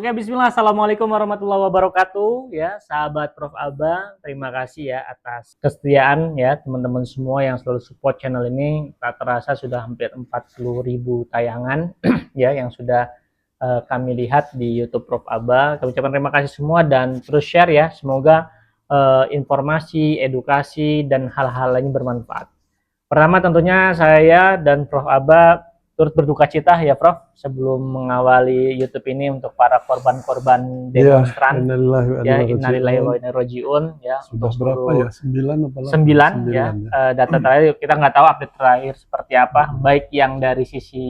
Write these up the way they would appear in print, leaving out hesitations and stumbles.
Oke, bismillah. Assalamualaikum warahmatullahi wabarakatuh. Ya, sahabat Prof. Aba, terima kasih ya atas kesetiaan ya teman-teman semua yang selalu support channel ini. Tak terasa sudah hampir 40.000 tayangan ya yang sudah kami lihat di YouTube Prof. Aba. Kami ucapkan terima kasih semua dan terus share ya. Semoga informasi, edukasi dan hal-hal lain bermanfaat. Pertama tentunya saya dan Prof. Aba turut berduka cita ya Prof sebelum mengawali YouTube ini untuk para korban-korban demonstran. Ya, innalillahi wa inna ilaihi rajiun ya. Sudah berapa ya? 9 apa 9 ya. Data terakhir kita nggak tahu update terakhir seperti apa, baik yang dari sisi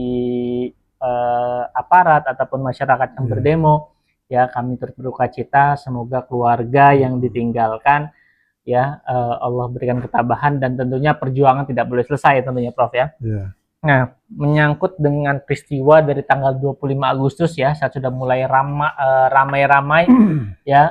aparat ataupun masyarakat yang berdemo. Ya, kami turut berduka cita. Semoga keluarga yang ditinggalkan ya Allah berikan ketabahan dan tentunya perjuangan tidak boleh selesai tentunya Prof ya. Nah, menyangkut dengan peristiwa dari tanggal 25 Agustus ya, saat sudah mulai ramai-ramai ya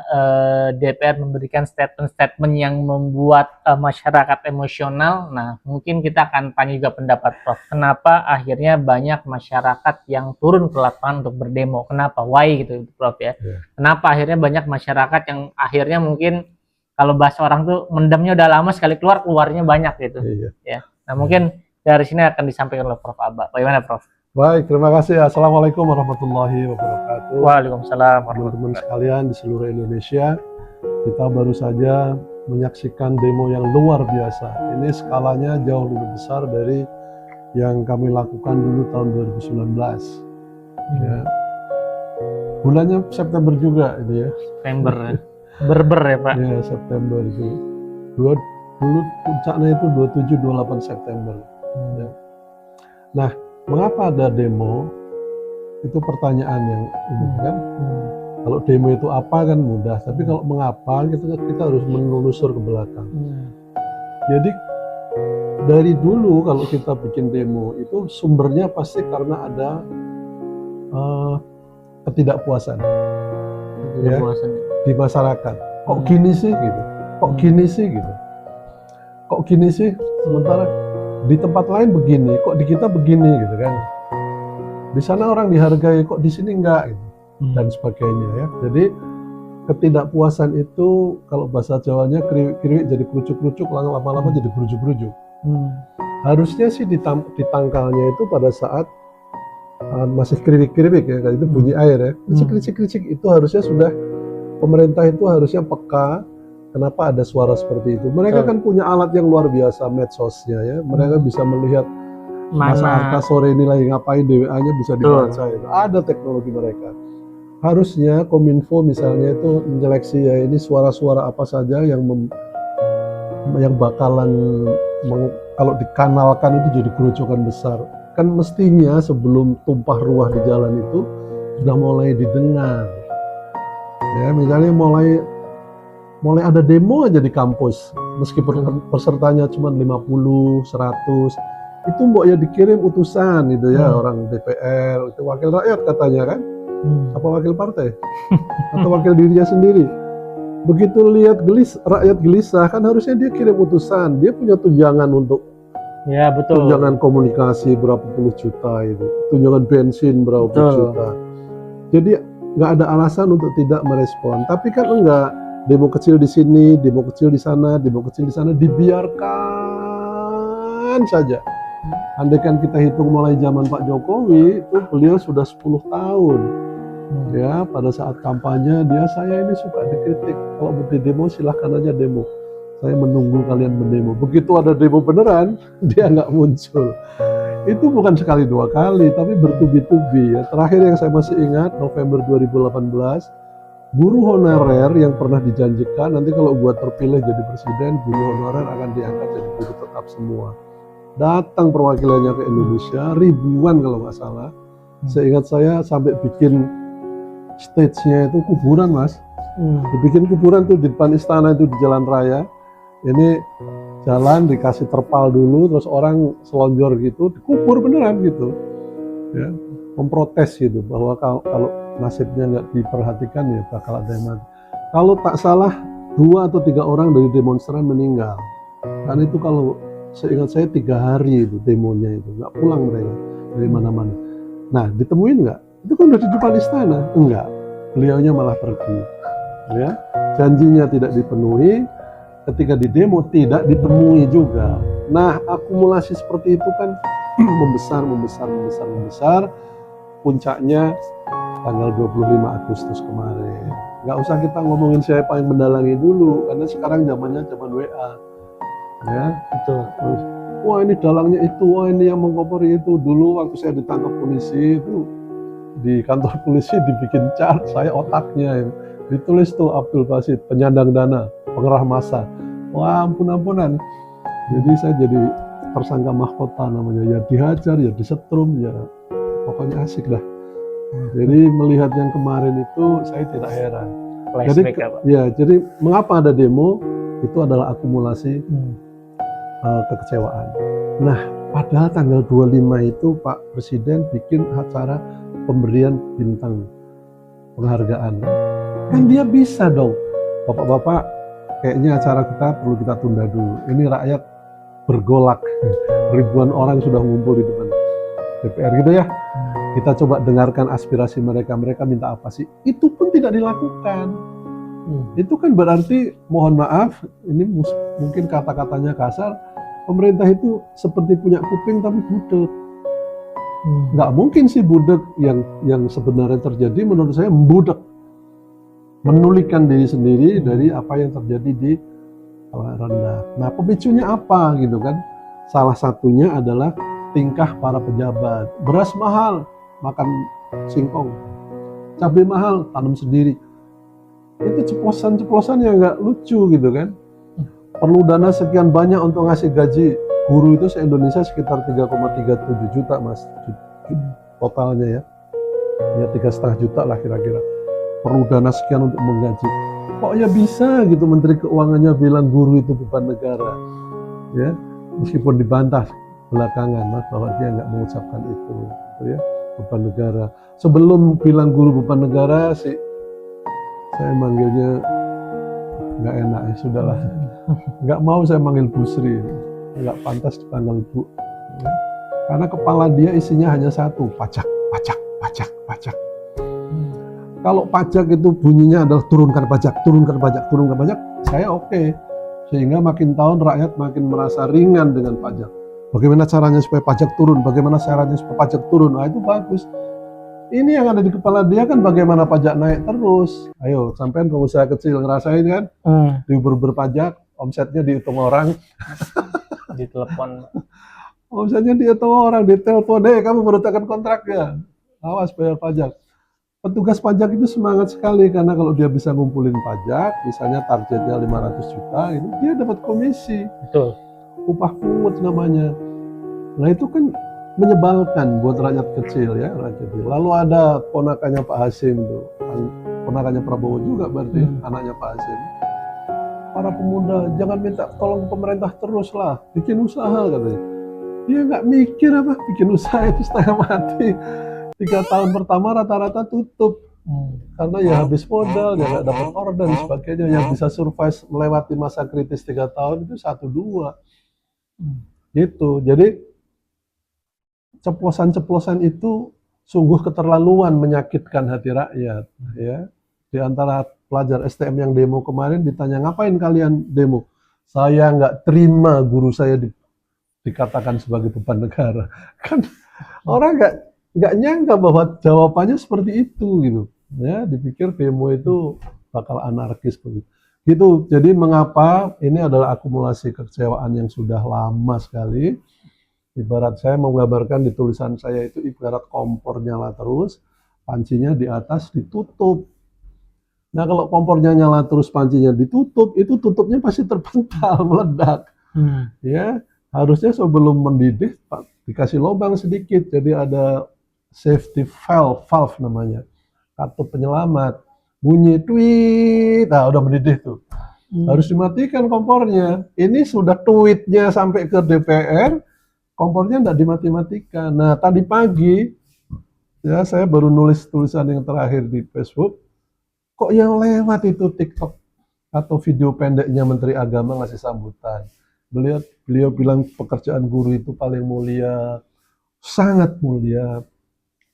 DPR memberikan statement-statement yang membuat masyarakat emosional. Nah, mungkin kita akan tanya juga pendapat Prof. Kenapa akhirnya banyak masyarakat yang turun ke lapangan untuk berdemo? Kenapa? Why gitu Prof ya? Kenapa akhirnya banyak masyarakat yang akhirnya mungkin kalau bahasa orang tuh mendamnya udah lama, sekali keluarnya banyak gitu. Ya. Nah, mungkin dari sini akan disampaikan oleh Prof. Aba. Bagaimana Prof? Baik, terima kasih. Assalamualaikum warahmatullahi wabarakatuh. Waalaikumsalam. Teman-teman sekalian di seluruh Indonesia, kita baru saja menyaksikan demo yang luar biasa. Ini skalanya jauh lebih besar dari yang kami lakukan dulu tahun 2019. Ya. Bulannya September juga itu ya. September ya. Berber ya Pak? Ya, September itu. Dulu puncaknya itu 27-28 September. Ya. Nah, mengapa ada demo? Itu pertanyaan yang ini kan. Kalau demo itu apa kan mudah, tapi kalau mengapa kita harus menelusur ke belakang. Jadi dari dulu kalau kita bikin demo itu sumbernya pasti karena ada ketidakpuasan ya, di masyarakat. Kok gini sih gitu? Kok gini sih gitu? Kok gini sih? Sementara di tempat lain begini, kok di kita begini gitu kan? Di sana orang dihargai, kok di sini enggak gitu, dan sebagainya ya. Jadi ketidakpuasan itu kalau bahasa Jawanya kriwik-kriwik jadi kerucuk-kerucuk, lama-lama jadi berujuk-berujuk. Harusnya sih ditangkalnya itu pada saat masih kriwik-kriwik ya, itu bunyi air ya, kricik-kricik itu harusnya sudah pemerintah itu harusnya peka. Kenapa ada suara seperti itu? Mereka kan punya alat yang luar biasa, medsosnya ya. Mereka bisa melihat Mas Arta sore ini lagi ngapain, DWA-nya bisa dibaca. Ada teknologi mereka. Harusnya Kominfo misalnya itu menyeleksi ya ini suara-suara apa saja yang bakalan kalau dikanalkan itu jadi kerucukan besar. Kan mestinya sebelum tumpah ruah di jalan itu sudah mulai didengar. Ya, misalnya mulai ada demo aja di kampus, meskipun pesertanya cuma 50, 100, itu mbok ya dikirim utusan gitu ya, orang DPR, itu wakil rakyat katanya kan, apa wakil partai, atau wakil dirinya sendiri. Begitu lihat rakyat gelisah, kan harusnya dia kirim utusan, dia punya tunjangan untuk tunjangan komunikasi berapa puluh juta itu, tunjangan bensin berapa puluh juta. Jadi nggak ada alasan untuk tidak merespon, tapi kan enggak. Demo kecil di sini, demo kecil di sana, demo kecil di sana, dibiarkan saja. Andaikan kita hitung mulai zaman Pak Jokowi, itu beliau sudah 10 tahun. Ya, pada saat kampanye saya ini suka dikritik. Kalau mau demo silahkan aja demo. Saya menunggu kalian mendemo. Begitu ada demo beneran, dia nggak muncul. Itu bukan sekali dua kali, tapi bertubi-tubi. Ya. Terakhir yang saya masih ingat, November 2018, guru honorer yang pernah dijanjikan nanti kalau gua terpilih jadi presiden, guru honorer akan diangkat jadi guru tetap semua. Datang perwakilannya ke Indonesia, ribuan kalau nggak salah. Seingat saya sampai bikin stage-nya itu kuburan, Mas. Dibikin kuburan tuh di depan istana itu di jalan raya. Ini jalan dikasih terpal dulu, terus orang selonjor gitu, dikubur beneran gitu. Ya, memprotes gitu bahwa kalau nasibnya nggak diperhatikan ya bakal ada yang mati. Kalau tak salah 2 atau 3 orang dari demonstran meninggal. Karena itu kalau seingat saya 3 hari itu demonya itu nggak pulang mereka dari mana-mana. Nah ditemuin nggak? Itu kan udah di depan istana, enggak. beliaunya malah pergi. Ya, janjinya tidak dipenuhi, ketika di demo tidak ditemui juga. Nah, akumulasi seperti itu kan membesar. Puncaknya tanggal 25 Agustus kemarin. Nggak usah kita ngomongin siapa yang mendalangi dulu, karena sekarang zamannya zaman WA. Ya, Betul. terus, wah ini dalangnya itu, wah ini yang mengkopori itu. Dulu waktu saya ditangkap polisi itu, di kantor polisi dibikin chart, saya otaknya ya. Ditulis tuh Abdul Basit, penyandang dana, pengerah massa. Wah ampunan. Jadi saya jadi tersangka mahkota namanya, ya dihajar, ya disetrum, ya pokoknya asik dah. Jadi melihat yang kemarin itu saya tidak heran. Flashback ya, Pak. Jadi mengapa ada demo? Itu adalah akumulasi kekecewaan. Nah, padahal tanggal 25 itu Pak Presiden bikin acara pemberian bintang penghargaan. Kan dia bisa dong, Bapak-bapak, kayaknya acara kita perlu kita tunda dulu. Ini rakyat bergolak, ribuan orang sudah ngumpul di depan DPR gitu ya. Kita coba dengarkan aspirasi mereka minta apa sih? Itu pun tidak dilakukan. Itu kan berarti, mohon maaf, ini mungkin kata-katanya kasar, pemerintah itu seperti punya kuping tapi budek. Nggak mungkin sih budek, yang sebenarnya terjadi menurut saya membudek, menulikan diri sendiri dari apa yang terjadi di rendah. Nah, pemicunya apa gitu kan? Salah satunya adalah tingkah para pejabat. Beras mahal, makan singkong. Cabai mahal, tanam sendiri. Itu ceplosan-ceplosan yang nggak lucu gitu kan. Perlu dana sekian banyak untuk ngasih gaji guru itu se-Indonesia sekitar 3,37 juta mas totalnya ya. Ya 3,5 juta lah kira-kira. Perlu dana sekian untuk menggaji. Kok ya bisa gitu Menteri Keuangannya bilang guru itu beban negara. Ya, meskipun dibantah belakangan mas bahwa dia nggak mengucapkan itu gitu ya, beban negara. Sebelum bilang guru beban negara sih, saya manggilnya nggak enak ya, sudahlah. Nggak mau saya manggil Bu Sri, nggak pantas dipanggil Bu. Ya. Karena kepala dia isinya hanya satu, pajak. Kalau pajak itu bunyinya adalah turunkan pajak, saya oke. Sehingga makin tahun rakyat makin merasa ringan dengan pajak. Bagaimana caranya supaya pajak turun? Nah itu bagus. Ini yang ada di kepala dia kan bagaimana pajak naik terus. Ayo, sampean pengusaha kecil ngerasain kan? Berpajak, omsetnya dihitung orang. Ditelepon. Omsetnya dihitung orang, ditelepon, kamu baru tekan kontraknya. Awas bayar pajak. Petugas pajak itu semangat sekali karena kalau dia bisa ngumpulin pajak, misalnya targetnya 500 juta, itu dia dapat komisi. Betul. Upah pungut namanya. Nah itu kan menyebalkan buat rakyat kecil ya, rakyat kecil. Lalu ada ponakannya Pak Hasim tuh, ponakannya Prabowo juga berarti anaknya Pak Hasim. Para pemuda jangan minta tolong pemerintah terus lah, bikin usaha katanya. Dia nggak mikir apa, bikin usaha itu setengah mati. 3 tahun pertama rata-rata tutup karena ya habis modal, ya nggak dapat order dan sebagainya. Yang bisa survive melewati masa kritis 3 tahun itu 1-2 gitu. Jadi ceplosan-ceplosan itu sungguh keterlaluan, menyakitkan hati rakyat ya. Di antara pelajar STM yang demo kemarin ditanya, ngapain kalian demo? Saya nggak terima guru saya dikatakan sebagai beban negara. Kan orang nggak nyangka bahwa jawabannya seperti itu gitu ya, dipikir demo itu bakal anarkis begitu gitu. Jadi mengapa ini adalah akumulasi kekecewaan yang sudah lama sekali. Ibarat saya menggambarkan di tulisan saya itu ibarat kompor nyala terus, pancinya di atas ditutup. Nah kalau kompornya nyala terus, pancinya ditutup, itu tutupnya pasti terpental, meledak. Ya harusnya sebelum mendidih dikasih lubang sedikit, jadi ada safety valve namanya, katup penyelamat, bunyi tweet, nah udah mendidih tuh, harus dimatikan kompornya. Ini sudah tweetnya sampai ke DPR, kompornya nggak dimati-matikan. Nah tadi pagi ya saya baru nulis tulisan yang terakhir di Facebook, kok yang lewat itu TikTok atau video pendeknya Menteri Agama ngasih sambutan. Beliau bilang pekerjaan guru itu paling mulia, sangat mulia.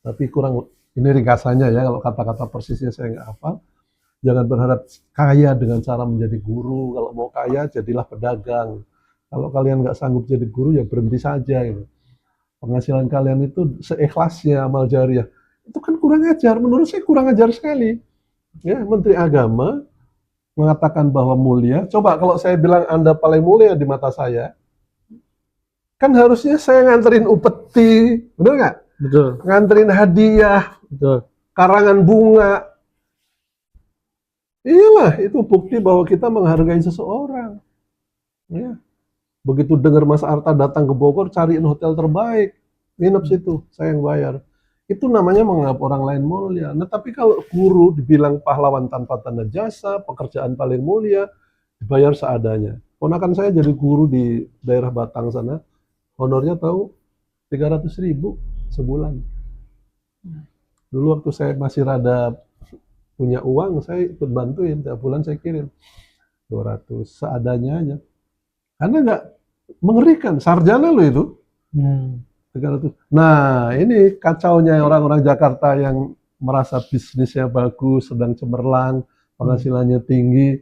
Tapi kurang Ini ringkasannya ya, kalau kata-kata persisnya saya nggak hafal. Jangan berharap kaya dengan cara menjadi guru. Kalau mau kaya, jadilah pedagang. Kalau kalian nggak sanggup jadi guru, ya berhenti saja gitu. Penghasilan kalian itu seikhlasnya amal jariah. Itu kan kurang ajar, menurut saya kurang ajar sekali. Ya, Menteri Agama mengatakan bahwa mulia. Coba kalau saya bilang Anda paling mulia di mata saya, kan harusnya saya nganterin upeti, bener nggak? Betul, Nganterin hadiah, betul. karangan bunga. Iyalah, itu bukti bahwa kita menghargai seseorang. Ya. Begitu dengar Mas Arta datang ke Bogor, cariin hotel terbaik, nginep situ, saya yang bayar. Itu namanya menganggap orang lain mulia. Nah, tapi kalau guru dibilang pahlawan tanpa tanda jasa, pekerjaan paling mulia, dibayar seadanya. Ponakan saya jadi guru di daerah Batang sana, honornya tahu 300.000 sebulan. Dulu waktu saya masih rada punya uang, saya ikut bantuin, tiap bulan saya kirim 200 seadanya aja. Karena nggak mengerikan, sarjana loh itu. 300. Nah, ini kacaunya orang-orang Jakarta yang merasa bisnisnya bagus, sedang cemerlang, penghasilannya tinggi.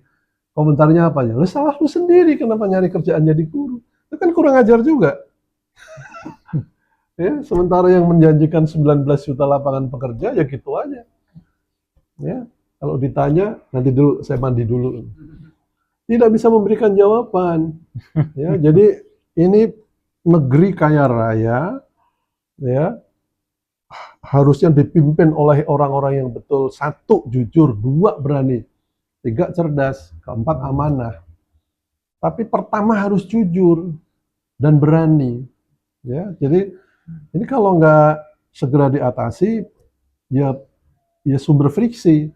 Komentarnya apa ya? Lu salah lu sendiri, kenapa nyari kerjaan jadi guru? Itu kan kurang ajar juga. Ya, sementara yang menjanjikan 19 juta lapangan pekerja, ya gitu aja. Ya, kalau ditanya, nanti dulu, saya mandi dulu. Tidak bisa memberikan jawaban. Ya, jadi ini negeri kaya raya, ya, harusnya dipimpin oleh orang-orang yang betul. Satu, jujur. Dua, berani. Tiga, cerdas. Keempat, amanah. Tapi pertama harus jujur dan berani. Ya, jadi ini kalau nggak segera diatasi, ya, ya sumber friksi.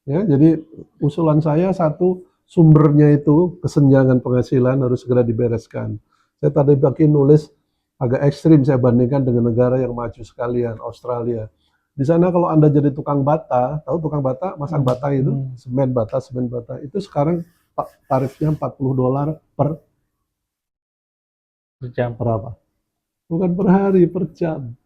Ya, jadi usulan saya satu, sumbernya itu kesenjangan penghasilan harus segera dibereskan. Saya tadi pagi nulis agak ekstrim saya bandingkan dengan negara yang maju sekalian, Australia. Di sana kalau Anda jadi tukang bata, tahu tukang bata, masang bata itu, semen bata, itu sekarang tarifnya $40 per Jam. berapa? Bukan per hari, per jam.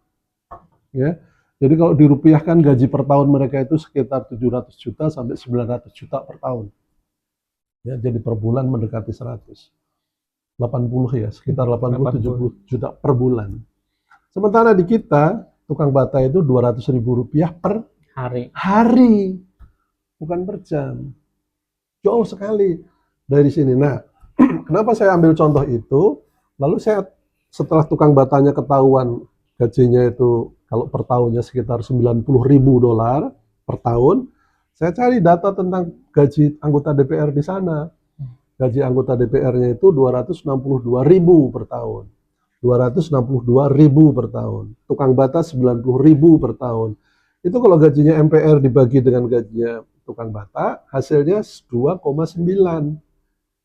Ya. Jadi kalau dirupiahkan gaji per tahun mereka itu sekitar 700 juta sampai 900 juta per tahun. Ya, jadi per bulan mendekati 100. 80 ya, sekitar 80-70 juta per bulan. Sementara di kita, tukang bata itu 200.000 rupiah per hari, bukan per jam. Jauh sekali dari sini. Nah, kenapa saya ambil contoh itu? Lalu saya setelah tukang batanya ketahuan gajinya itu kalau per tahunnya sekitar $90.000 per tahun, saya cari data tentang gaji anggota DPR di sana. Gaji anggota DPR-nya itu 262.000 per tahun. 262.000 per tahun. Tukang bata 90.000 per tahun. Itu kalau gajinya MPR dibagi dengan gajinya tukang bata, hasilnya 2,9.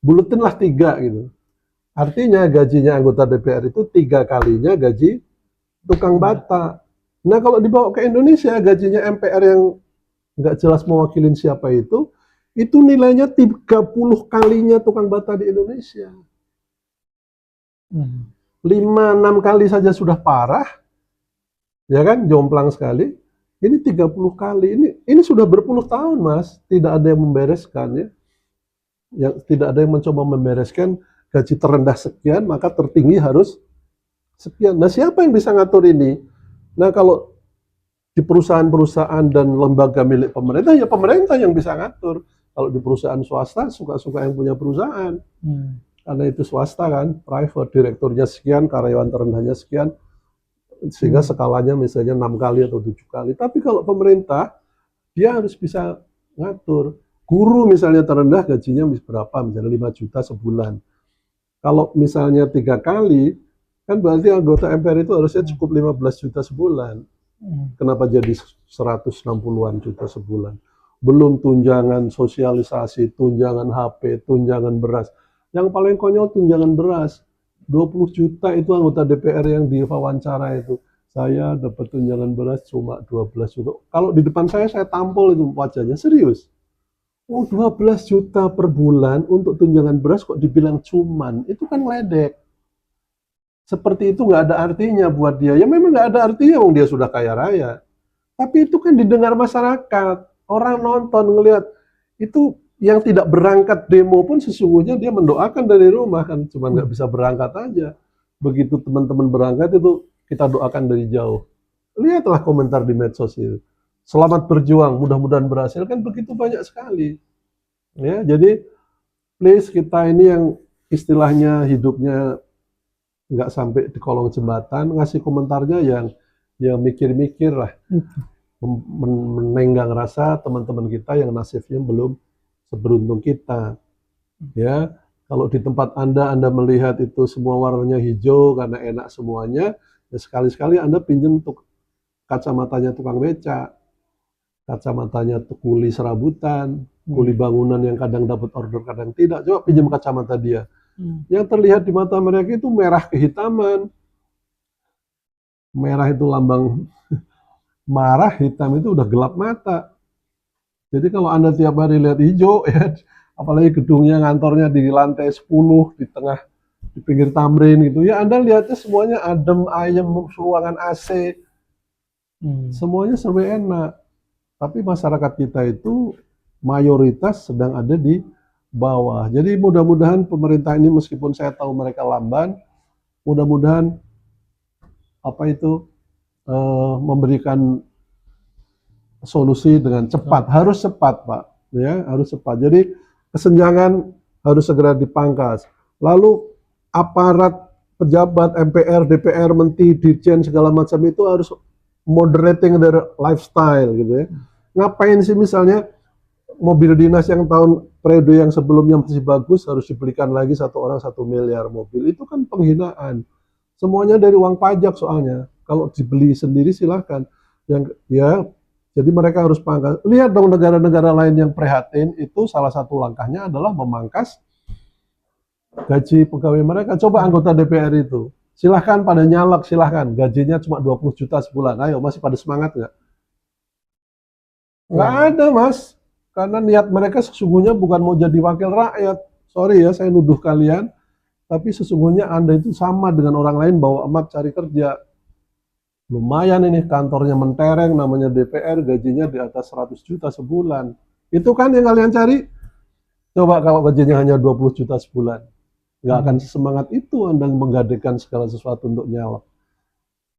Buletin lah 3 gitu. Artinya gajinya anggota DPR itu 3 kalinya gaji tukang bata. Nah kalau dibawa ke Indonesia, gajinya MPR yang nggak jelas mewakilin siapa itu nilainya 30 kalinya tukang bata di Indonesia. 5-6 kali saja sudah parah, ya kan, jomplang sekali. Ini 30 kali, ini sudah berpuluh tahun Mas, tidak ada yang membereskan ya. Yang tidak ada yang mencoba membereskan gaji terendah sekian, maka tertinggi harus sekian. Nah siapa yang bisa ngatur ini? Nah kalau di perusahaan-perusahaan dan lembaga milik pemerintah, ya pemerintah yang bisa ngatur. Kalau di perusahaan swasta, suka-suka yang punya perusahaan. Karena itu swasta kan, private, direkturnya sekian, karyawan terendahnya sekian, sehingga skalanya misalnya 6 kali atau 7 kali. Tapi kalau pemerintah, dia harus bisa ngatur. Guru misalnya terendah gajinya berapa, misalnya 5 juta sebulan. Kalau misalnya 3 kali, kan berarti anggota MPR itu harusnya cukup 15 juta sebulan. Kenapa jadi 160-an juta sebulan? Belum tunjangan sosialisasi, tunjangan HP, tunjangan beras. Yang paling konyol tunjangan beras. 20 juta itu anggota DPR yang diwawancara itu. Saya dapat tunjangan beras cuma 12 juta. Kalau di depan saya tampol itu wajahnya, serius. Oh 12 juta per bulan untuk tunjangan beras kok dibilang cuman. Itu kan ledek. Seperti itu nggak ada artinya buat dia. Ya memang nggak ada artinya, wong dia sudah kaya raya. Tapi itu kan didengar masyarakat, orang nonton ngelihat itu. Yang tidak berangkat demo pun sesungguhnya dia mendoakan dari rumah kan, cuma nggak bisa berangkat aja. Begitu teman-teman berangkat itu kita doakan dari jauh. Lihatlah komentar di medsos itu. Selamat berjuang, mudah-mudahan berhasil, kan begitu banyak sekali. Ya, jadi please kita ini yang istilahnya hidupnya nggak sampai di kolong jembatan, ngasih komentarnya yang mikir-mikir lah, menenggang rasa teman-teman kita yang nasibnya belum seberuntung kita. Ya, kalau di tempat Anda melihat itu semua warnanya hijau karena enak semuanya, ya sekali-sekali Anda pinjam untuk kacamatanya tukang beca, kacamatanya kuli serabutan, kuli bangunan yang kadang dapat order kadang tidak. Coba pinjam kacamata dia. Yang terlihat di mata mereka itu merah kehitaman. Merah itu lambang marah, hitam itu udah gelap mata. Jadi kalau Anda tiap hari lihat hijau, ya, apalagi gedungnya ngantornya di lantai 10, di tengah, di pinggir Tamrin gitu, ya Anda lihatnya semuanya adem, ayem, ruangan AC, semuanya serba enak. Tapi masyarakat kita itu mayoritas sedang ada di bawah. Jadi mudah-mudahan pemerintah ini meskipun saya tahu mereka lamban, mudah-mudahan memberikan solusi dengan cepat, harus cepat Pak, ya harus cepat. Jadi kesenjangan harus segera dipangkas. Lalu aparat pejabat MPR, DPR, Menteri, Dirjen segala macam itu harus moderating their lifestyle gitu ya. Ngapain sih misalnya mobil dinas yang tahun periode yang sebelumnya masih bagus harus dibelikan lagi satu orang 1 miliar mobil, itu kan penghinaan. Semuanya dari uang pajak soalnya. Kalau dibeli sendiri silahkan. Yang ya jadi mereka harus pangkas. Lihat dong negara-negara lain yang prihatin, itu salah satu langkahnya adalah memangkas gaji pegawai mereka. Coba anggota DPR itu, silahkan pada nyalek, silahkan. Gajinya cuma 20 juta sebulan. Ayo, masih pada semangat nggak? Nggak ada, Mas. Karena niat mereka sesungguhnya bukan mau jadi wakil rakyat. Sorry ya, saya nuduh kalian. Tapi sesungguhnya Anda itu sama dengan orang lain bawa emak cari kerja. Lumayan ini kantornya mentereng, namanya DPR, gajinya di atas 100 juta sebulan. Itu kan yang kalian cari? Coba kalau gajinya hanya 20 juta sebulan. Nggak akan sesemangat itu Anda menggadekan segala sesuatu untuk nyalek.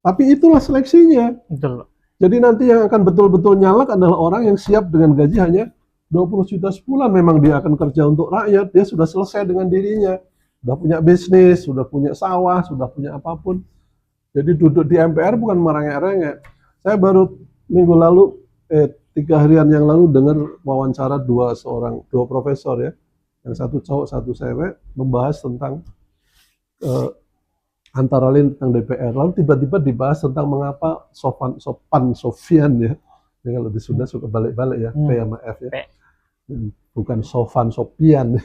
Tapi itulah seleksinya. Betul. Jadi nanti yang akan betul-betul nyalek adalah orang yang siap dengan gaji hanya 20 juta sebulan. Memang dia akan kerja untuk rakyat, dia sudah selesai dengan dirinya. Sudah punya bisnis, sudah punya sawah, sudah punya apapun. Jadi duduk di MPR bukan merengek-rengek. Saya baru minggu lalu, 3 harian yang lalu dengar wawancara dua profesor ya, yang satu cowok, satu cewek, membahas tentang antara lain tentang DPR. Lalu tiba-tiba dibahas tentang mengapa Sofian ya, kalau di Sunda suka balik-balik ya, P sama F ya, bukan Sofian,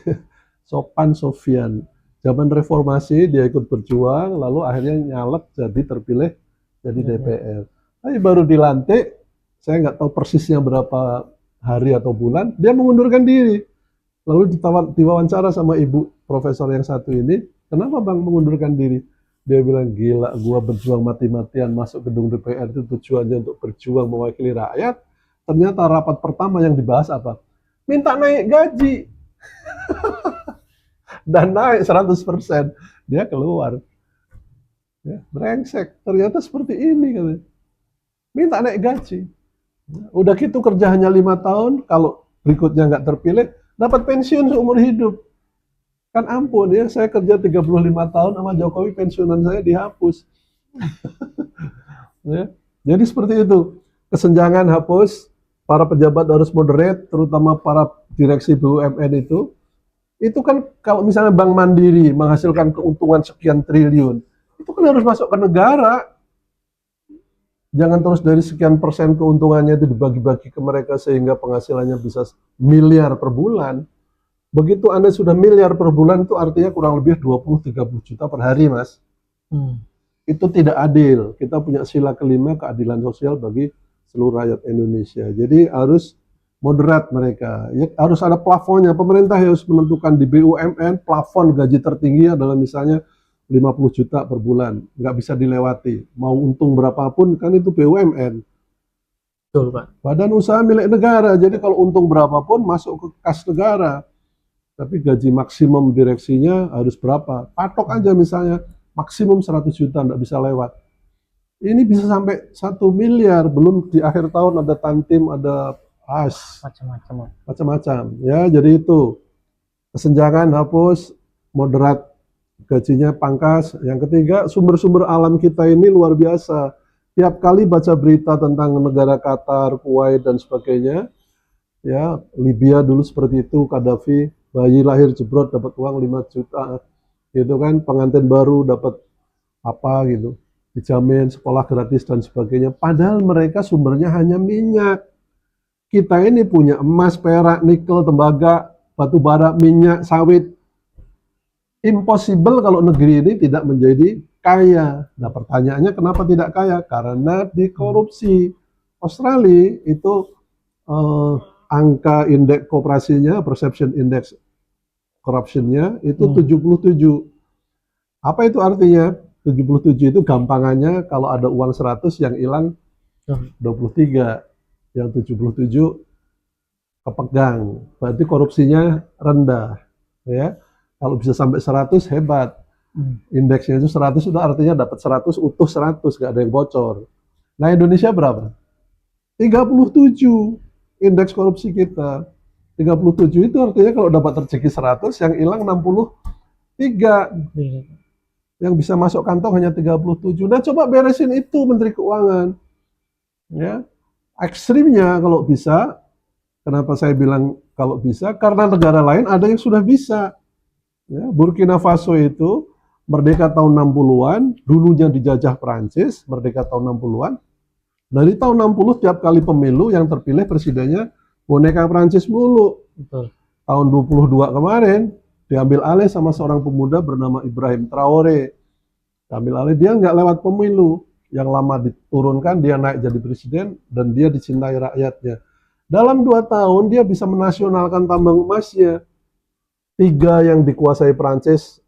Sofian. Zaman reformasi dia ikut berjuang, lalu akhirnya nyalek jadi terpilih jadi DPR. Tapi baru dilantik, saya nggak tahu persisnya berapa hari atau bulan, dia mengundurkan diri. Lalu diwawancara sama ibu profesor yang satu ini, kenapa Bang mengundurkan diri? Dia bilang, gila, gua berjuang mati-matian masuk gedung DPR itu tujuannya untuk berjuang mewakili rakyat. Ternyata rapat pertama yang dibahas apa? Minta naik gaji. Dan naik 100%, dia keluar. Ya, brengsek, ternyata seperti ini katanya. Minta naik gaji. Udah gitu kerja hanya 5 tahun, kalau berikutnya nggak terpilih, dapat pensiun seumur hidup. Kan ampun ya, saya kerja 35 tahun sama Jokowi, pensiunan saya dihapus. Ya, jadi seperti itu. Kesenjangan hapus, para pejabat harus moderate, terutama para direksi BUMN itu kan kalau misalnya Bank Mandiri menghasilkan keuntungan sekian triliun, itu kan harus masuk ke negara. Jangan terus dari sekian persen keuntungannya itu dibagi-bagi ke mereka sehingga penghasilannya bisa miliar per bulan. Begitu Anda sudah miliar per bulan, itu artinya kurang lebih 20-30 juta per hari, Mas. Itu tidak adil. Kita punya sila kelima, keadilan sosial bagi seluruh rakyat Indonesia. Jadi harus moderat mereka. Ya, harus ada plafonnya. Pemerintah harus menentukan di BUMN plafon gaji tertinggi adalah misalnya 50 juta per bulan. Nggak bisa dilewati. Mau untung berapapun kan itu BUMN. Betul, Pak. Badan usaha milik negara. Jadi kalau untung berapapun masuk ke kas negara. Tapi gaji maksimum direksinya harus berapa? Patok aja misalnya maksimum 100 juta, nggak bisa lewat. Ini bisa sampai 1 miliar, belum di akhir tahun ada tantim, ada Macam-macam. macam-macam. Ya, jadi itu kesenjangan hapus, moderat gajinya pangkas. Yang ketiga, sumber-sumber alam kita ini luar biasa. Tiap kali baca berita tentang negara Qatar, Kuwait dan sebagainya, ya Libya dulu seperti itu, Gaddafi, bayi lahir jebrot dapat uang 5 juta, gitu kan, pengantin baru dapat apa gitu, dijamin sekolah gratis dan sebagainya. Padahal mereka sumbernya hanya minyak. Kita ini punya emas, perak, nikel, tembaga, batu bara, minyak, sawit. Impossible kalau negeri ini tidak menjadi kaya. Nah pertanyaannya kenapa tidak kaya? Karena dikorupsi. Australia itu angka indeks koperasinya, perception index corruption-nya itu 77. Apa itu artinya? 77 itu gampangannya kalau ada uang 100 yang hilang 23, yang 77 kepegang. Berarti korupsinya rendah, ya. Kalau bisa sampai 100 hebat. Indeksnya itu 100 itu artinya dapat 100 utuh 100, nggak ada yang bocor. Nah Indonesia berapa? 37 indeks korupsi kita. 37 itu artinya kalau dapat rezeki 100, yang hilang 63. Yang bisa masuk kantong hanya 37. Nah coba beresin itu Menteri Keuangan. Ya, ekstrimnya kalau bisa. Kenapa saya bilang kalau bisa? Karena negara lain ada yang sudah bisa. Ya, Burkina Faso itu merdeka tahun 60-an, dulunya dijajah Perancis, merdeka tahun 60-an. Dari tahun 60 tiap kali pemilu yang terpilih presidennya boneka Perancis mulu. Betul. Tahun 22 kemarin diambil alih sama seorang pemuda bernama Ibrahim Traoré. Diambil alih, dia nggak lewat pemilu. Yang lama diturunkan, dia naik jadi presiden dan dia dicintai rakyatnya. Dalam 2 tahun dia bisa menasionalkan tambang emasnya. 3 yang dikuasai Perancis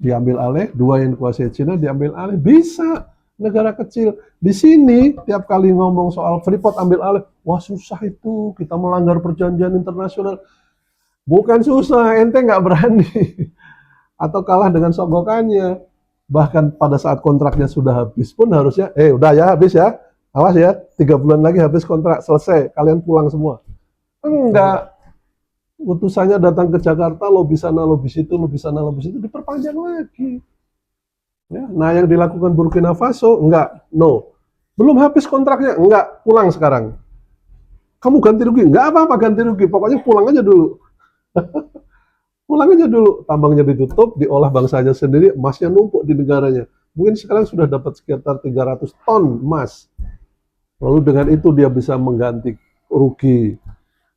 diambil alih, 2 yang dikuasai Cina diambil alih. Bisa. Negara kecil. Di sini tiap kali ngomong soal Freeport ambil alih, wah susah itu, kita melanggar perjanjian internasional. Bukan susah, ente nggak berani. Atau kalah dengan sogokannya. Bahkan pada saat kontraknya sudah habis pun harusnya, udah ya habis ya, awas ya, 3 bulan lagi habis kontrak, selesai, kalian pulang semua. Enggak. Utusannya datang ke Jakarta, lobi sana, lobi situ, lobi sana, lobi situ, diperpanjang lagi. Ya, nah yang dilakukan Burkina Faso, enggak, no. Belum habis kontraknya, enggak, pulang sekarang. Kamu ganti rugi? Enggak apa-apa ganti rugi, pokoknya pulang aja dulu. Pulang aja dulu, tambangnya ditutup, diolah bangsanya sendiri, emasnya numpuk di negaranya. Mungkin sekarang sudah dapat sekitar 300 ton emas. Lalu dengan itu dia bisa mengganti rugi.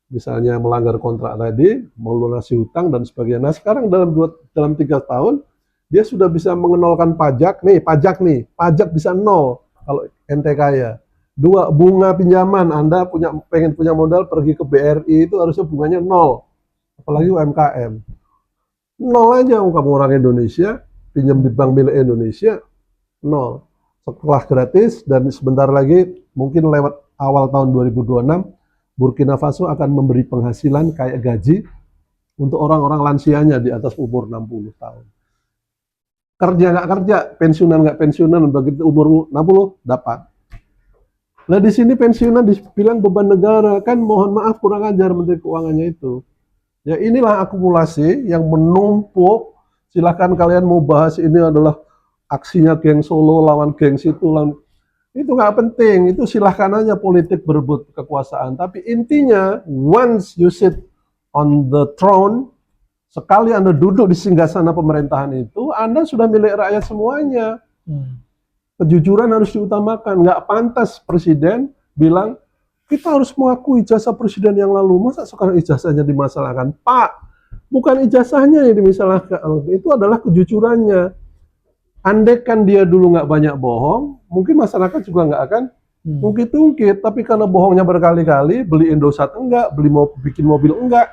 Misalnya melanggar kontrak tadi, melunasi hutang dan sebagainya. Nah sekarang dalam 3 tahun, dia sudah bisa mengenolkan pajak pajak bisa 0 kalau ente kaya. 2, bunga pinjaman, Anda pengen punya modal pergi ke BRI itu harusnya bunganya 0, apalagi UMKM. 0 aja kamu orang Indonesia, pinjam di bank milik Indonesia, 0. Sekolah gratis dan sebentar lagi mungkin lewat awal tahun 2026 Burkina Faso akan memberi penghasilan kayak gaji untuk orang-orang lansianya di atas umur 60 tahun. Kerja nggak kerja, pensiunan nggak pensiunan, begitu umur 60 dapat. Nah di sini pensiunan dibilang beban negara, kan mohon maaf kurang ajar Menteri Keuangannya itu. Ya inilah akumulasi yang menumpuk. Silahkan kalian mau bahas ini adalah aksinya geng Solo lawan geng situ, itu nggak penting. Itu silahkan aja politik berebut kekuasaan. Tapi intinya, once you sit on the throne, sekali Anda duduk di singgasana pemerintahan itu, Anda sudah milik rakyat semuanya. Kejujuran harus diutamakan. Nggak pantas presiden bilang, kita harus mengakui ijazah presiden yang lalu. Masa sekarang ijazahnya dimasalahkan? Pak, bukan ijazahnya yang dimasalahkan. Itu adalah kejujurannya. Andaikan dia dulu nggak banyak bohong, mungkin masyarakat juga nggak akan ungkit-ungkit. Tapi karena bohongnya berkali-kali, beli Indosat enggak, bikin mobil enggak,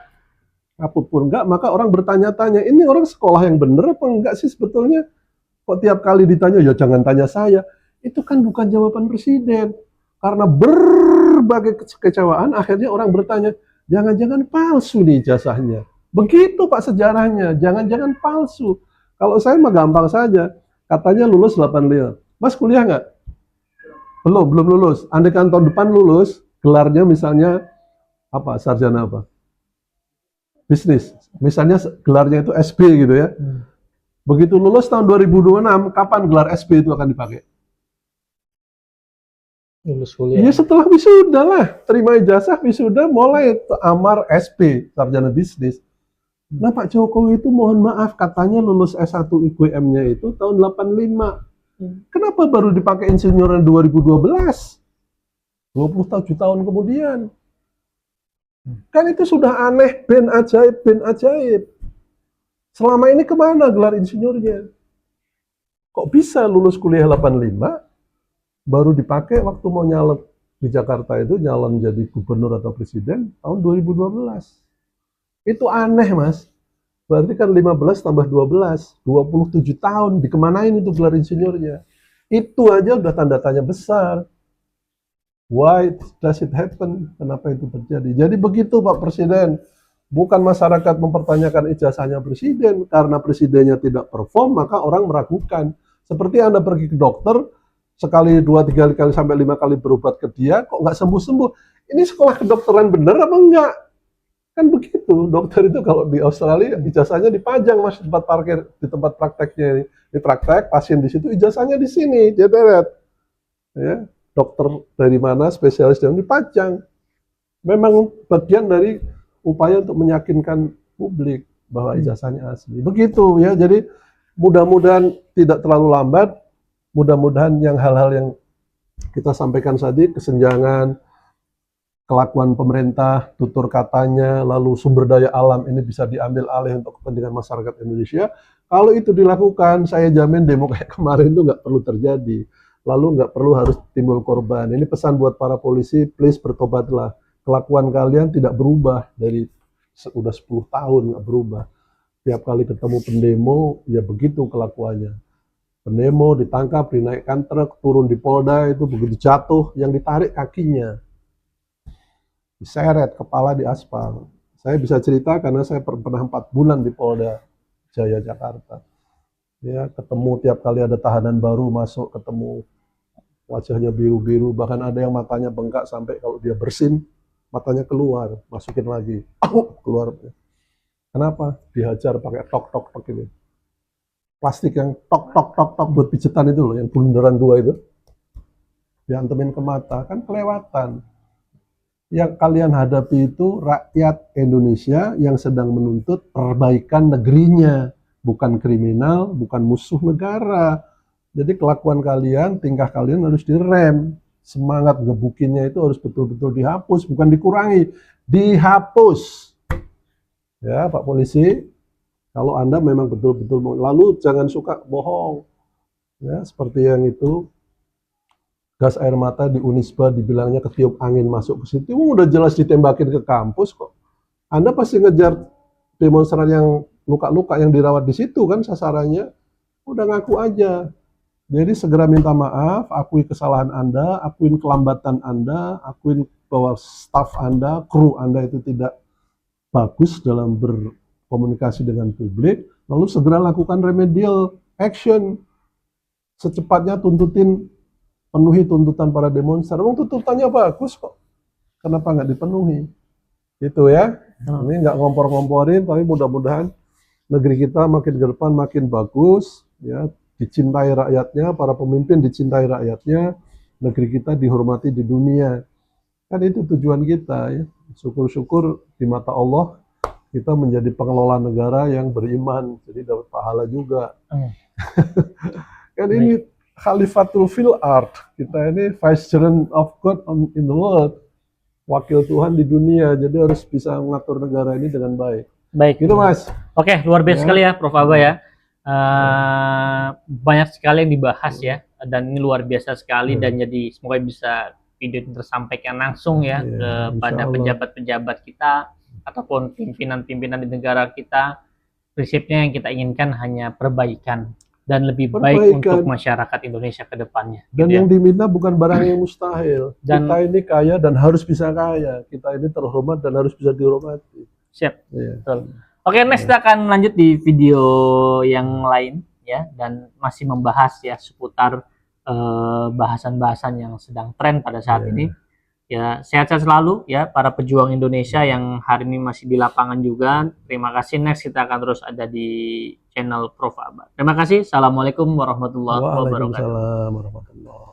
apapun enggak, maka orang bertanya-tanya, ini orang sekolah yang bener apa enggak sih sebetulnya? Kok tiap kali ditanya, ya jangan tanya saya. Itu kan bukan jawaban presiden. Karena berbagai kekecewaan, akhirnya orang bertanya, jangan-jangan palsu nih ijazahnya. Begitu Pak sejarahnya, jangan-jangan palsu. Kalau saya mah gampang saja, katanya lulus 85. Mas kuliah nggak? Belum lulus. Andaikan tahun depan lulus, gelarnya misalnya apa? Sarjana apa? Bisnis. Misalnya gelarnya itu SB gitu ya. Begitu lulus tahun 2026, kapan gelar SB itu akan dipakai? Lulus kuliah. Ya setelah wisuda lah, terima ijazah wisuda mulai amar SP, sarjana bisnis. Nah Pak Jokowi itu mohon maaf katanya lulus S1 IGM-nya itu tahun 85. Kenapa baru dipakai insinyurnya 2012? 27 tahun kemudian. Kan itu sudah aneh, ben ajaib, ben ajaib. Selama ini kemana gelar insinyurnya? Kok bisa lulus kuliah 85, baru dipakai waktu mau nyalek di Jakarta itu nyalon jadi gubernur atau presiden tahun 2012. Itu aneh Mas. Berarti kan 15 tambah 12, 27 tahun dikemanain itu gelar insinyurnya. Itu aja udah tanda tanya besar. Why does it happen? Kenapa itu terjadi? Jadi begitu Pak Presiden. Bukan masyarakat mempertanyakan ijazahnya presiden. Karena presidennya tidak perform, maka orang meragukan. Seperti Anda pergi ke dokter, sekali, dua, tiga kali, sampai 5 kali berobat ke dia, kok nggak sembuh-sembuh. Ini sekolah kedokteran bener apa enggak? Kan begitu, dokter itu kalau di Australia ijazahnya dipajang Mas di tempat parkir, di tempat prakteknya ini. Di praktek, pasien di situ, ijazahnya di sini, dia deret. Ya, dokter dari mana, spesialis yang dipajang. Memang bagian dari upaya untuk meyakinkan publik bahwa ijazahnya asli. Begitu ya, jadi mudah-mudahan tidak terlalu lambat, mudah-mudahan yang hal-hal yang kita sampaikan tadi, kesenjangan, kelakuan pemerintah, tutur katanya, lalu sumber daya alam ini bisa diambil alih untuk kepentingan masyarakat Indonesia. Kalau itu dilakukan, saya jamin demo kayak kemarin itu nggak perlu terjadi. Lalu nggak perlu harus timbul korban. Ini pesan buat para polisi, please bertobatlah. Kelakuan kalian tidak berubah dari udah 10 tahun nggak berubah. Tiap kali ketemu pendemo, ya begitu kelakuannya. Pendemo ditangkap, dinaikkan truk, turun di Polda, itu begitu jatuh, yang ditarik kakinya. Diseret kepala di aspal. Saya bisa cerita karena saya pernah 4 bulan di Polda Jaya Jakarta. Ya, ketemu tiap kali ada tahanan baru masuk, ketemu wajahnya biru-biru, bahkan ada yang matanya bengkak sampai kalau dia bersin matanya keluar, masukin lagi, keluar. Kenapa? Dihajar pakai tok-tok ini. Plastik yang tok-tok buat pijetan itu loh, yang bundaran 2 itu. Diantemin ke mata, kan kelewatan. Yang kalian hadapi itu rakyat Indonesia yang sedang menuntut perbaikan negerinya, bukan kriminal, bukan musuh negara. Jadi kelakuan kalian, tingkah kalian harus direm. Semangat gebukinnya itu harus betul-betul dihapus, bukan dikurangi, dihapus. Ya Pak Polisi, kalau Anda memang betul-betul mau, lalu jangan suka bohong. Ya, seperti yang itu, gas air mata di Unisba dibilangnya ketiup angin masuk ke situ, udah jelas ditembakin ke kampus kok. Anda pasti ngejar demonstran yang luka-luka yang dirawat di situ kan sasarannya. Udah ngaku aja. Jadi segera minta maaf, akui kesalahan Anda, akuin kelambatan Anda, akuin bahwa staf Anda, kru Anda itu tidak bagus dalam berkomunikasi dengan publik, lalu segera lakukan remedial action. Secepatnya tuntutin, penuhi tuntutan para demonstran. Tuntutannya bagus kok. Kenapa nggak dipenuhi? Gitu ya. Ini nggak ngompor-ngomporin, tapi mudah-mudahan negeri kita makin ke depan makin bagus. Ya, dicintai rakyatnya, para pemimpin dicintai rakyatnya, negeri kita dihormati di dunia. Kan itu tujuan kita ya. Syukur-syukur di mata Allah kita menjadi pengelola negara yang beriman, jadi dapat pahala juga. Kan ini Khalifatul fil ard, kita ini vicegerent of God in the world, wakil Tuhan di dunia, jadi harus bisa mengatur negara ini dengan baik. Baik, gitu Mas. Oke, luar biasa sekali ya Prof Aba ya. Banyak sekali yang dibahas ya, dan ini luar biasa sekali, dan jadi semoga bisa video ini tersampaikan langsung ya kepada pejabat-pejabat kita ataupun pimpinan-pimpinan di negara kita. Prinsipnya yang kita inginkan hanya perbaikan. dan lebih baik Perbaikan. untuk masyarakat Indonesia ke depannya. Dan gitu ya. yang diminta bukan barang yang mustahil. Dan- Kita ini kaya dan harus bisa kaya. Kita ini terhormat dan harus bisa dihormati. Siap. Iya. Betul. Oke, next kita akan lanjut di video yang lain ya, dan masih membahas ya seputar bahasan-bahasan yang sedang tren pada saat Iya. ini. Ya, sehat-sehat selalu ya para pejuang Indonesia yang hari ini masih di lapangan juga. Terima kasih. Next kita akan terus ada di channel Prof Abad. Terima kasih. Assalamualaikum warahmatullahi wabarakatuh. Waalaikumsalam warahmatullahi